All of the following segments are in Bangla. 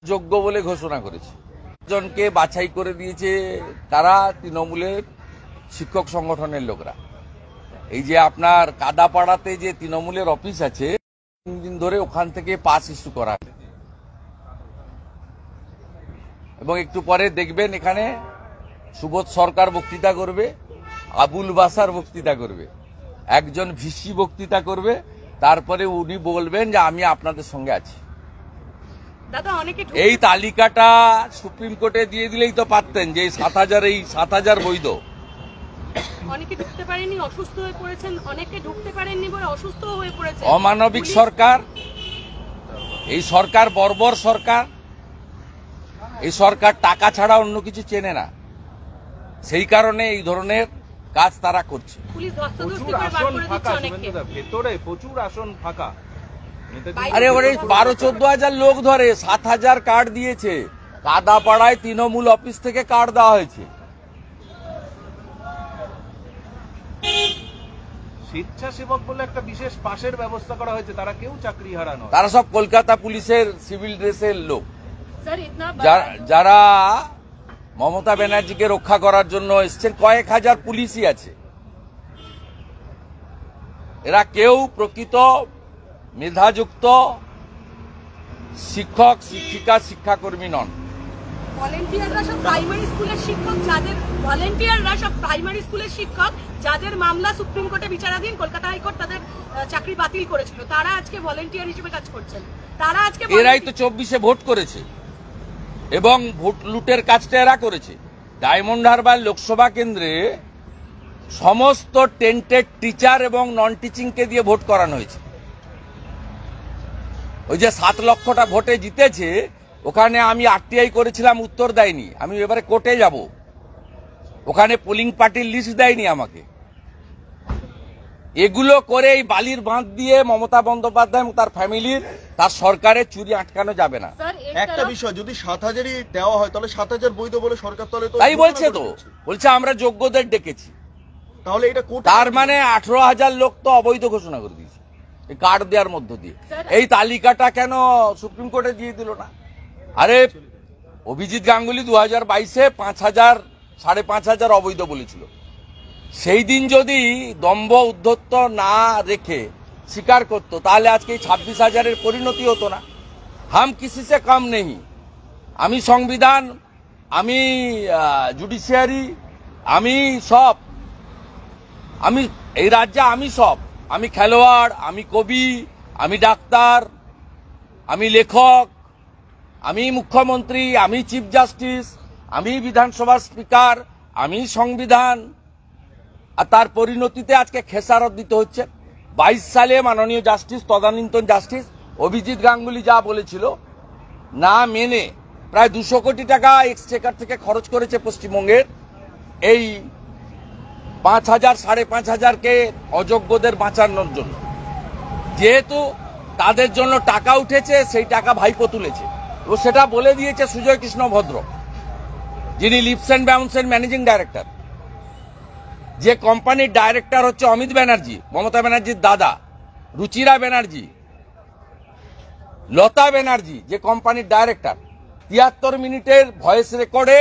যোগ্য বলে ঘোষণা করেছে। জনকে বাছাই করে দিয়েছে তারা তৃণমূলের শিক্ষক সংগঠনের লোকরা। এই যে আপনার কাদাপাড়াতে যে তৃণমূলের অফিস আছে, 3 দিন ধরে ওখান থেকে পাস ইস্যু করা, এবং একটু পরে দেখবেন এখানে সুবোধ সরকার বক্তৃতা করবে, আবুল বাসার বক্তৃতা করবে, একজন ভিসি বক্তৃতা করবে, তারপরে উনি বলবেন যে আমি আপনাদের সঙ্গে আছি। এই তালিকাটা সুপ্রিম কোর্টে দিয়ে দিলেই তো পারতেন যে 7,000 এই 7,000 বৈধ। অনেকে ঢুকতে পারেননি, অসুস্থ হয়ে পড়েছেন, অনেকে ঢুকতে পারেননি বলে অসুস্থ হয়ে পড়েছেন। অমানবিক সরকার, এই সরকার বর্বর সরকার, এই সরকার টাকা ছাড়া অন্য কিছু চেনে না, সেই কারণে এই ধরনের কাজ তারা করছে। পুলিশ ধস্তাধস্তি করে বার করে দিচ্ছে অনেককে। ভেতরে প্রচুর আসন ফাঁকা। আরে ওরে 12-14 হাজার লোক ধরে 7,000 কার্ড দিয়েছে। কাদাপাড়ায় তৃণমূল অফিস থেকে কার্ড দেওয়া হয়েছে। স্বেচ্ছাসেবক বলে একটা বিশেষ পাশের ব্যবস্থা করা হয়েছে, তারা কেউ চাকরি হারানো। তারা সব কলকাতা পুলিশের সিভিল ড্রেসের লোক, স্যার যারা মমতা ব্যানার্জিকে রক্ষা করার জন্য এসছেন। কয়েক হাজার পুলিশই আছে। এরা কেউ প্রকৃত মেধাযুক্ত শিক্ষক, শিক্ষিকা, শিক্ষাকর্মী নন। ভলেন্টিয়াররা সব প্রাইমারি স্কুলের শিক্ষক, যাদের মামলা সুপ্রিম কোর্টে বিচারাধীন, কলকাতা হাইকোর্ট তাদের চাকরি বাতিল করেছিল, তারা আজকে ভলেন্টিয়ার হিসেবে কাজ করছেন। তারা আজকে এরাই তো 24-এ ভোট করেছে এবং ভোট লুটের কাজটা এরা করেছে। ডায়মন্ড হারবার লোকসভা কেন্দ্রে সমস্ত টেন্টেড টিচার এবং নন টিচিংকে দিয়ে ভোট করানো হয়েছে। ওই যে 7 লক্ষটা ভোটে জিতেছে, ওখানে আমি আরটিআই করেছিলাম, উত্তর দেয়নি। আমি এবারে কোর্টে যাব, ওখানে পোলিং পার্টির লিস্ট দেয়নি আমাকে। এগুলো করে এই বালির বাঁধ দিয়ে মমতা বন্দ্যোপাধ্যায় এবং তার ফ্যামিলির, তার সরকারের চুরি আটকানো যাবে না। একটা বিষয়, যদি 7,000ই দেওয়া হয় তাহলে 7,000 বৈধ বলে সরকার তলে তো তাই বলছে, তো বলছে আমরা যোগ্যদের ডেকেছি। তাহলে এটা তার মানে 18,000 লোক তো অবৈধ ঘোষণা করে দিয়েছে এই কার্ড দেওয়ার মধ্য দিয়ে। এই তালিকাটা কেন সুপ্রিম কোর্টে দিয়ে দিল না? আরে অভিজিৎ গাঙ্গুলি 2022-এ 5,000 5,500 অবৈধ বলেছিল। সেই দিন যদি দম্ভ উদ্ধত্ত না রেখে স্বীকার করতো, তাহলে আজকে 26,000-এর পরিণতি হতো না। হাম কিসি সে কম নেই। আমি সংবিধান, আমি জুডিশিয়ারি, আমি সব, আমি এই রাজ্যে আমি সব। আমি খেলোয়াড়, আমি কবি, আমি ডাক্তার, আমি লেখক, আমি মুখ্যমন্ত্রী, আমি চিফ জাস্টিস, আমি বিধানসভার স্পিকার, আমি সংবিধান। আর তার পরিণতিতে আজকে খেসারত দিতে হচ্ছে। 22 সালে মাননীয় জাস্টিস, তদানীন্তন জাস্টিস অভিজিৎ গাঙ্গুলি যা বলেছিল না মেনে প্রায় 200 কোটি টাকা এক্সচেকার থেকে খরচ করেছে পশ্চিমবঙ্গের এই 5,000 5,500-কে অযোগ্যদের বাঁচানোর জন্য। যেহেতু তাদের জন্য টাকা উঠেছে, সেই টাকা ভাইপো তুলেছে। ও সেটা বলে দিয়েছে সুজয় কৃষ্ণ ভদ্র, যিনি লিপস অ্যান্ড বাউন্সের ম্যানেজিং ডাইরেক্টর। যে কোম্পানির ডাইরেক্টর হচ্ছে অমিত ব্যানার্জি, মমতা ব্যানার্জির দাদা, রুচিরা ব্যানার্জি, লতা ব্যানার্জি, যে কোম্পানির ডাইরেক্টর। 73 মিনিটের ভয়েস রেকর্ডে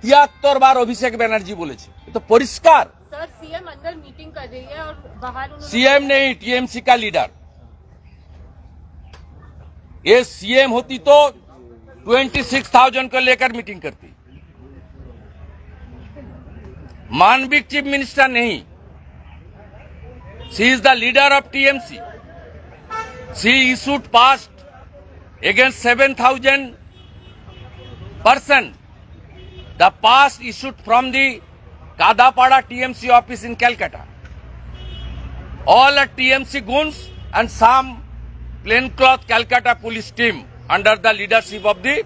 73 বার অভিষেক ব্যানার্জি বলেছে। तो परिष्कार सर सीएम अंदर मीटिंग कर रही है और बाहर सीएम नहीं, टीएमसी का लीडर। ये सीएम होती तो 26,000 को लेकर मीटिंग करती। मानविक चीफ मिनिस्टर नहीं, she is the leader of TMC. She issued past against 7,000 person. The pass issued from the Kadapada TMC office in Calcutta. All are TMC goons and some plaincloth Calcutta police team under the leadership of the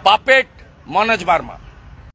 puppet Manoj Verma.